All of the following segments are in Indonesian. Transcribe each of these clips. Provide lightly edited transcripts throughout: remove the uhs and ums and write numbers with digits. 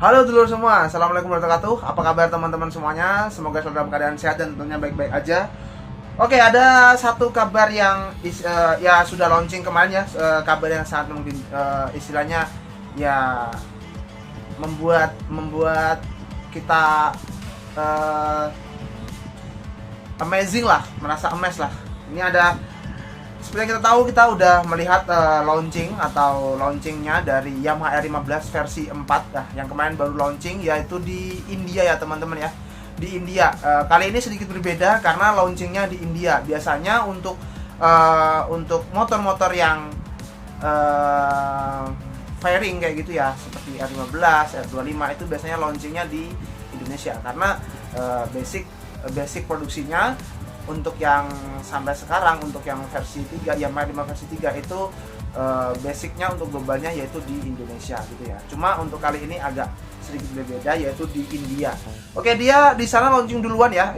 Halo dulur semua, assalamualaikum warahmatullahi wabarakatuh. Apa kabar teman-teman semuanya? Semoga selalu dalam keadaan sehat dan tentunya baik-baik aja. Oke, ada satu kabar yang ya sudah launching kemarin ya, kabar yang sangat mungkin istilahnya ya membuat kita amazing lah, merasa amazed lah. Ini ada, seperti yang kita tahu, kita udah melihat launchingnya dari Yamaha R15 versi 4 nah, yang kemarin baru launching, yaitu di India ya teman-teman ya. Di India kali ini sedikit berbeda karena launchingnya di India. Biasanya untuk motor-motor yang fairing kayak gitu ya, seperti R15, R25 itu biasanya launchingnya di Indonesia karena basic produksinya untuk yang sampai sekarang, untuk yang versi 3, Yamaha 5 versi 3 itu basicnya untuk globalnya yaitu di Indonesia gitu ya. Cuma untuk kali ini agak sedikit berbeda, yaitu di India. Oke, dia di sana launching duluan ya.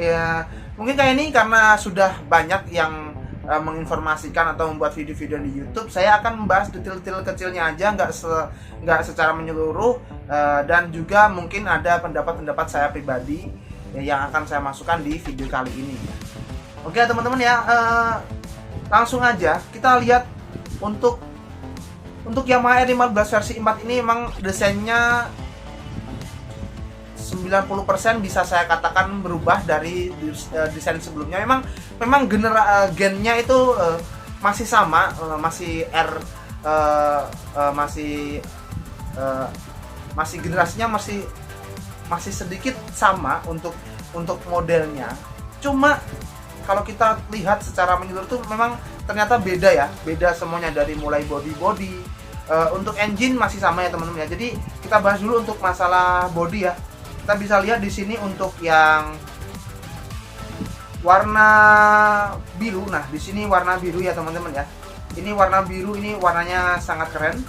Mungkin kayak ini karena sudah banyak yang menginformasikan atau membuat video-video di YouTube. Saya akan membahas detail-detail kecilnya aja, nggak secara menyeluruh, dan juga mungkin ada pendapat-pendapat saya pribadi yang akan saya masukkan di video kali ini. Oke teman-teman ya, langsung aja kita lihat untuk Yamaha R15 versi 4 ini memang desainnya 90% bisa saya katakan berubah dari desain sebelumnya. Memang gennya itu masih sama, masih masih generasinya masih sedikit sama untuk modelnya. Cuma kalau kita lihat secara menyeluruh tuh memang ternyata beda semuanya, dari mulai body. Untuk engine masih sama ya teman-teman ya. Jadi kita bahas dulu untuk masalah body ya. Kita bisa lihat di sini untuk yang warna biru. Nah, di sini warna biru ya teman-teman ya. Ini warna biru, ini warnanya sangat keren.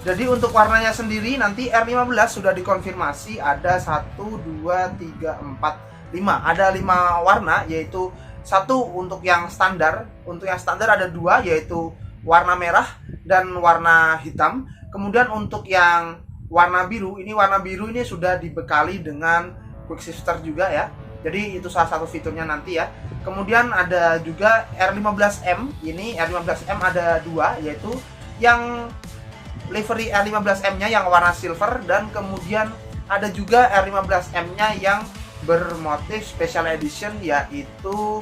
Jadi untuk warnanya sendiri nanti R15 sudah dikonfirmasi ada 1 2 3 4 5. Ada 5 warna, yaitu satu untuk yang standar. Untuk yang standar ada 2, yaitu warna merah dan warna hitam. Kemudian untuk yang warna biru ini sudah dibekali dengan quick shifter juga ya. Jadi itu salah satu fiturnya nanti ya. Kemudian ada juga R15M. Ini R15M ada 2, yaitu yang livery R15M-nya yang warna silver, dan kemudian ada juga R15M-nya yang bermotif special edition, yaitu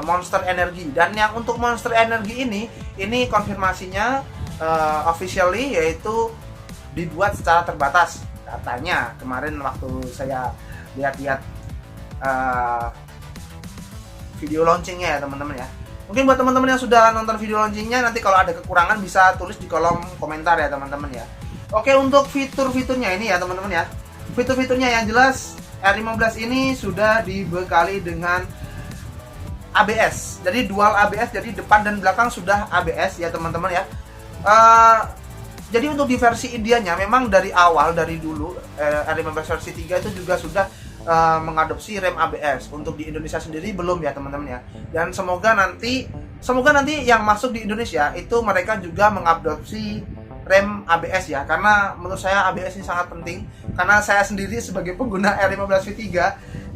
Monster Energy. Dan yang untuk Monster Energy ini konfirmasinya officially, yaitu dibuat secara terbatas katanya. Kemarin waktu saya lihat video launchingnya ya teman-teman ya. Mungkin buat teman-teman yang sudah nonton video launchingnya, nanti kalau ada kekurangan bisa tulis di kolom komentar ya teman-teman ya. Oke, untuk fitur-fiturnya ini ya teman-teman ya. Fitur-fiturnya yang jelas R15 ini sudah dibekali dengan ABS. Jadi dual ABS, jadi depan dan belakang sudah ABS ya teman-teman ya. Jadi untuk di versi Indianya memang dari awal, dari dulu R15 versi 3 itu juga sudah mengadopsi rem ABS. Untuk di Indonesia sendiri belum ya teman-teman ya. Dan semoga nanti yang masuk di Indonesia itu mereka juga mengadopsi rem ABS ya, karena menurut saya ABS ini sangat penting. Karena saya sendiri sebagai pengguna R15 V3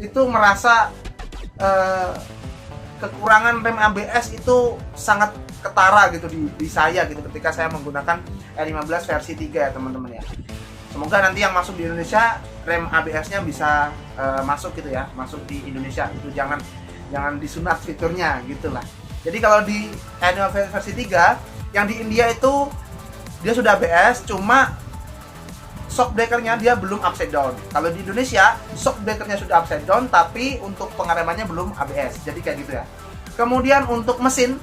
itu merasa kekurangan rem ABS itu sangat ketara gitu di saya gitu ketika saya menggunakan R15 versi 3 ya teman-teman ya. Semoga nanti yang masuk di Indonesia rem ABS-nya bisa masuk gitu ya, masuk di Indonesia. Itu jangan disunat fiturnya gitulah. Jadi kalau di R15 versi 3 yang di India itu dia sudah ABS, cuma shock breaker-nya dia belum upside down. Kalau di Indonesia shock breaker-nya sudah upside down, tapi untuk pengeremannya belum ABS. Jadi kayak gitu ya. Kemudian untuk mesin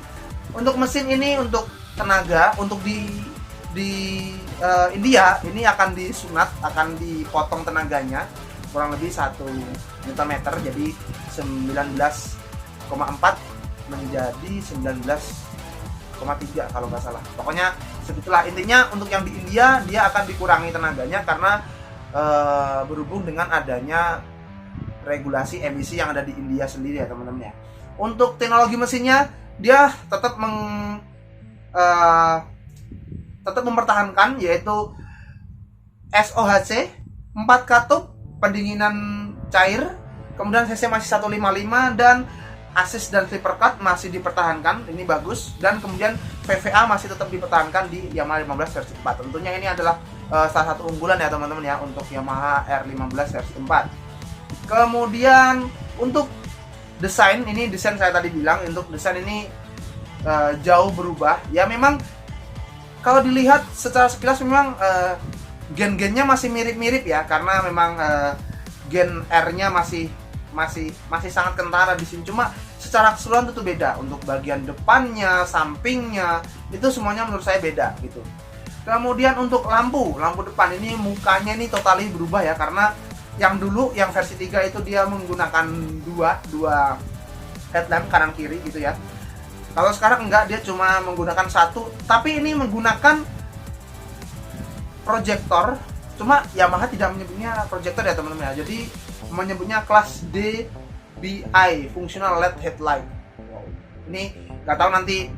ini untuk tenaga, untuk di India ini akan disunat, akan dipotong tenaganya kurang lebih 1 Nm, jadi 19,4 menjadi 19,3 kalau nggak salah. Pokoknya segitulah intinya. Untuk yang di India dia akan dikurangi tenaganya karena berhubung dengan adanya regulasi emisi yang ada di India sendiri ya teman-teman ya. Untuk teknologi mesinnya dia tetap mempertahankan, yaitu SOHC 4 katup pendinginan cair, kemudian cc masih 155 dan assist dan slipper cut masih dipertahankan, ini bagus, dan kemudian VVA masih tetap dipertahankan di Yamaha 15 versi 4. Tentunya ini adalah salah satu unggulan ya teman-teman ya untuk Yamaha R15 versi 4. Kemudian untuk desain, ini desain saya tadi bilang, untuk desain ini jauh berubah. Ya memang kalau dilihat secara sekilas memang gen-gennya masih mirip-mirip ya, karena memang gen R-nya masih sangat kentara di sini. Cuma secara keseluruhan itu beda. Untuk bagian depannya, sampingnya, itu semuanya menurut saya beda gitu. Kemudian untuk lampu depan ini mukanya ini totally berubah ya, karena yang dulu yang versi 3 itu dia menggunakan dua headlamp kanan kiri gitu ya. Kalau sekarang enggak, dia cuma menggunakan satu, tapi ini menggunakan proyektor. Cuma Yamaha tidak menyebutnya proyektor ya teman-teman ya. Jadi menyebutnya kelas DBI, Functional LED Headlight. Ini nggak tahu nanti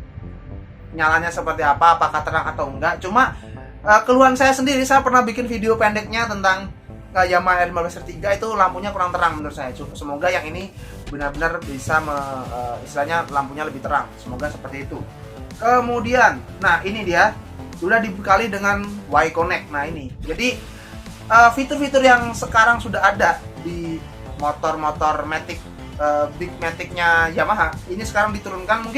nyalanya seperti apa, apakah terang atau enggak. Cuma keluhan saya sendiri, saya pernah bikin video pendeknya tentang Yamaha R15 3 itu lampunya kurang terang menurut saya. Semoga yang ini benar-benar bisa istilahnya lampunya lebih terang. Semoga seperti itu. Kemudian, nah ini dia sudah dibekali dengan Y-Connect. Nah ini, jadi fitur-fitur yang sekarang sudah ada di motor-motor Matic, Big Matic-nya Yamaha ini sekarang diturunkan.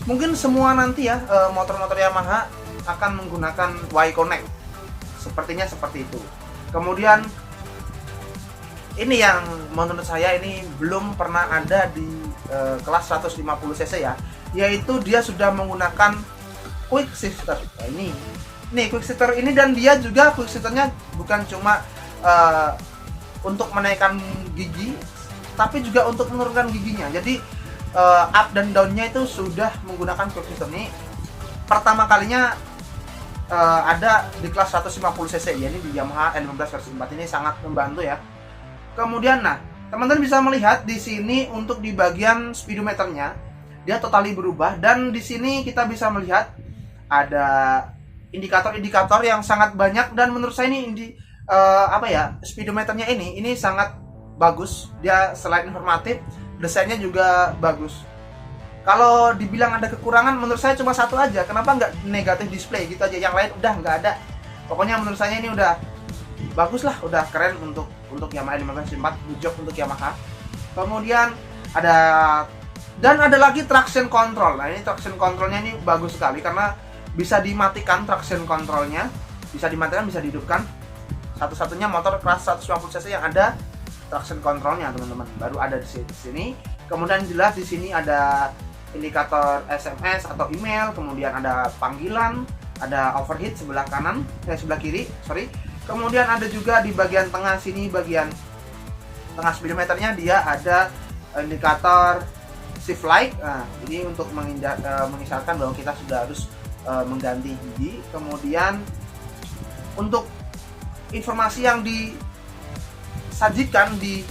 Mungkin semua nanti ya motor-motor Yamaha akan menggunakan Y-Connect. Sepertinya seperti itu. Kemudian ini yang menurut saya ini belum pernah ada di kelas 150 cc ya, yaitu dia sudah menggunakan quick shifter. Nah, ini quick shifter ini, dan dia juga quick shifternya bukan cuma untuk menaikkan gigi, tapi juga untuk menurunkan giginya. Jadi up dan downnya itu sudah menggunakan quick shifter. Ini pertama kalinya ada di kelas 150 cc ya, ini di Yamaha R15 versi 4. Ini sangat membantu ya. Kemudian, nah, teman-teman bisa melihat di sini untuk di bagian speedometernya dia totally berubah, dan di sini kita bisa melihat ada indikator-indikator yang sangat banyak, dan menurut saya ini speedometernya ini sangat bagus. Dia selain informatif, desainnya juga bagus. Kalau dibilang ada kekurangan, menurut saya cuma satu aja. Kenapa nggak negatif display gitu aja? Yang lain udah nggak ada. Pokoknya menurut saya ini udah bagus lah, udah keren untuk Yamaha R15 4, good job untuk Yamaha. Kemudian ada lagi traction control. Nah ini traction controlnya ini bagus sekali, karena bisa dimatikan traction controlnya, bisa dimatikan, bisa dihidupkan. Satu-satunya motor kelas 150 cc yang ada traction controlnya teman-teman, baru ada di sini. Kemudian jelas di sini ada indikator SMS atau email, kemudian ada panggilan, ada overheat sebelah sebelah kiri, sorry. Kemudian ada juga di bagian tengah sini, bagian tengah speedometernya dia ada indikator shift light. Nah, ini untuk mengisyaratkan bahwa kita sudah harus mengganti gigi. Kemudian untuk informasi yang disajikan di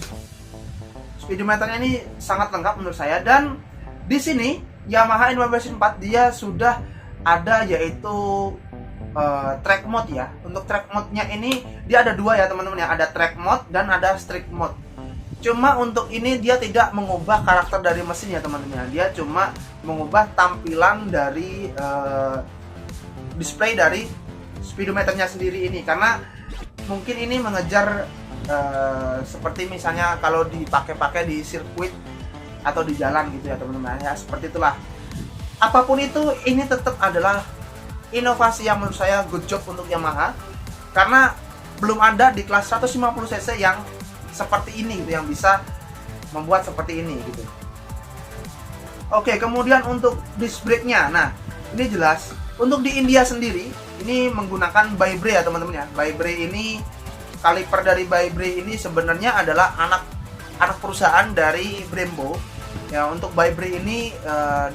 speedometernya ini sangat lengkap menurut saya. Dan di sini Yamaha R15 4 dia sudah ada yaitu track mode ya. Untuk track mode-nya ini dia ada dua ya teman-teman ya, ada track mode dan ada strict mode. Cuma untuk ini dia tidak mengubah karakter dari mesin ya teman-teman. Dia cuma mengubah tampilan dari display dari speedometernya sendiri ini, karena mungkin ini mengejar seperti misalnya kalau dipakai di sirkuit atau di jalan gitu ya teman-teman ya, seperti itulah. Apapun itu, ini tetap adalah inovasi yang menurut saya good job untuk Yamaha, karena belum ada di kelas 150 cc yang seperti ini gitu, yang bisa membuat seperti ini gitu. Oke, kemudian untuk disc brake-nya, nah ini jelas untuk di India sendiri ini menggunakan Vibray ya teman-teman ya. Vibray ini, kaliper dari Vibray ini sebenarnya adalah anak perusahaan dari Brembo ya. Untuk Vibray ini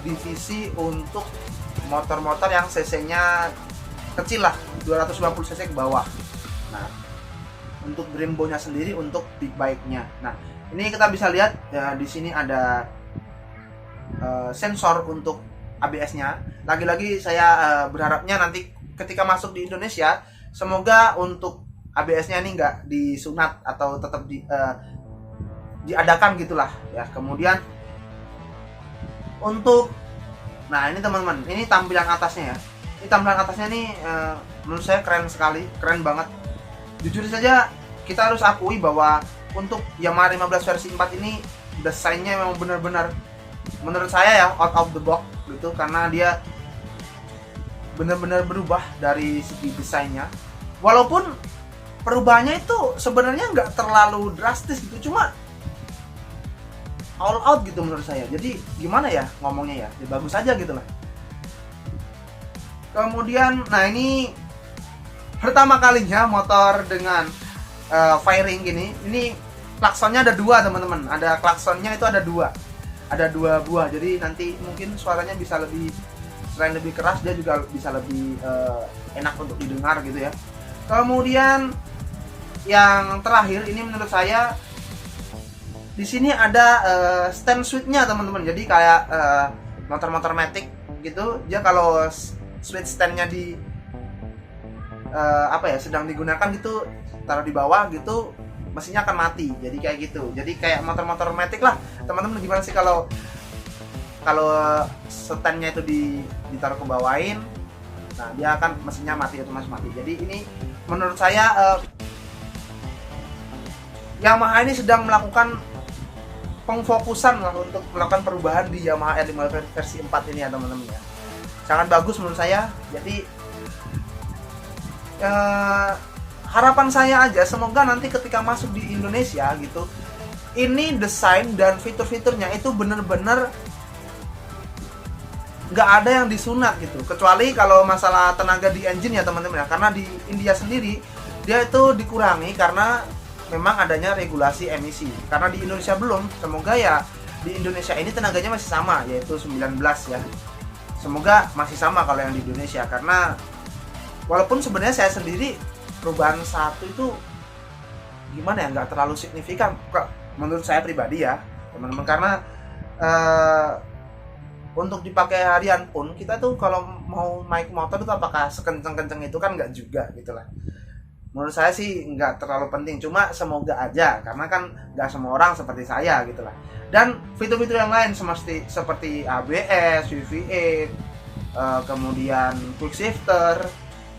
divisi untuk motor-motor yang cc-nya kecil lah, 250 cc ke bawah. Nah, untuk Brembo-nya sendiri untuk big bike-nya. Nah, ini kita bisa lihat ya, di sini ada sensor untuk ABS-nya. Lagi-lagi saya berharapnya nanti ketika masuk di Indonesia, semoga untuk ABS-nya ini nggak disunat atau tetap diadakan gitulah ya. Kemudian untuk, nah ini teman-teman, ini tampilan atasnya ya. Ini tampilan atasnya nih menurut saya keren sekali, keren banget. Jujur saja kita harus akui bahwa untuk Yamaha 15 versi 4 ini desainnya memang benar-benar menurut saya ya out of the box gitu, karena dia benar-benar berubah dari segi desainnya. Walaupun perubahannya itu sebenarnya nggak terlalu drastis gitu, cuma all out gitu menurut saya. Jadi gimana ya ngomongnya ya, bagus aja gitu lah. Kemudian, nah ini pertama kalinya motor dengan fairing gini. Ini klaksonnya ada dua teman-teman. Ada klaksonnya itu ada dua buah. Jadi nanti mungkin suaranya bisa lebih, selain lebih keras, dia juga bisa lebih enak untuk didengar gitu ya. Kemudian yang terakhir ini menurut saya di sini ada stand switch-nya teman-teman. Jadi kayak motor-motor matic gitu, dia kalau switch stand-nya di sedang digunakan gitu, taruh di bawah gitu, mesinnya akan mati. Jadi kayak gitu. Jadi kayak motor-motor matic lah teman-teman. Gimana sih kalau stand-nya itu ditaruh ke bawain, nah dia akan mesinnya mati, otomatis mati. Jadi ini menurut saya Yamaha ini sedang melakukan pengfokusan lah untuk melakukan perubahan di Yamaha R15 versi 4 ini ya teman-teman ya. Sangat bagus menurut saya. Jadi harapan saya aja semoga nanti ketika masuk di Indonesia gitu, ini desain dan fitur-fiturnya itu bener-bener nggak ada yang disunat gitu, kecuali kalau masalah tenaga di engine ya teman-teman ya. Karena di India sendiri dia itu dikurangi karena memang adanya regulasi emisi. Karena di Indonesia belum, semoga ya di Indonesia ini tenaganya masih sama, yaitu 19 ya. Semoga masih sama kalau yang di Indonesia, karena walaupun sebenarnya saya sendiri perubahan satu itu gimana ya, nggak terlalu signifikan menurut saya pribadi ya teman-teman. Karena untuk dipakai harian pun kita tuh kalau mau naik motor itu apakah sekenceng-kenceng itu kan nggak juga gitulah. Menurut saya sih nggak terlalu penting, cuma semoga aja, karena kan nggak semua orang seperti saya gitulah. Dan fitur-fitur yang lain seperti ABS, VV8, kemudian quick shifter,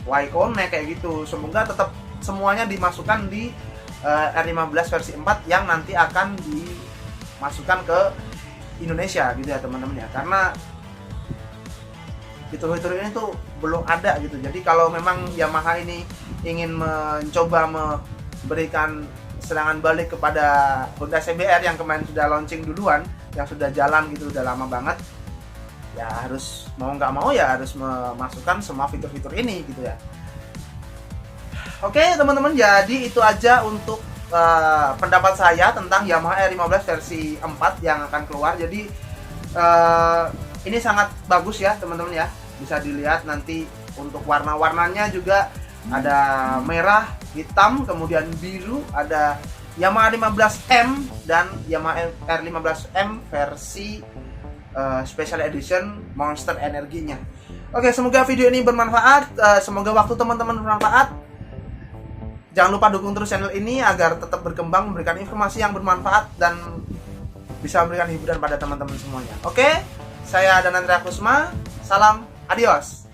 Y-Connect kayak gitu, semoga tetap semuanya dimasukkan di R15 versi 4 yang nanti akan dimasukkan ke Indonesia gitu ya teman-teman ya. Karena fitur-fitur ini tuh belum ada gitu. Jadi kalau memang Yamaha ini ingin mencoba memberikan serangan balik kepada Honda CBR yang kemarin sudah launching duluan, yang sudah jalan gitu udah lama banget, ya harus mau nggak mau ya harus memasukkan semua fitur-fitur ini gitu ya. Oke teman-teman, jadi itu aja untuk pendapat saya tentang Yamaha R15 versi 4 yang akan keluar. Jadi ini sangat bagus ya teman-teman ya, bisa dilihat nanti untuk warna-warnanya juga ada merah, hitam, kemudian biru, ada Yamaha 15M dan Yamaha R15M versi Special Edition Monster energinya. Oke, semoga video ini bermanfaat, semoga waktu teman-teman bermanfaat. Jangan lupa dukung terus channel ini agar tetap berkembang, memberikan informasi yang bermanfaat dan bisa memberikan hiburan pada teman-teman semuanya. Oke, saya Danandra Kusma, salam, adios.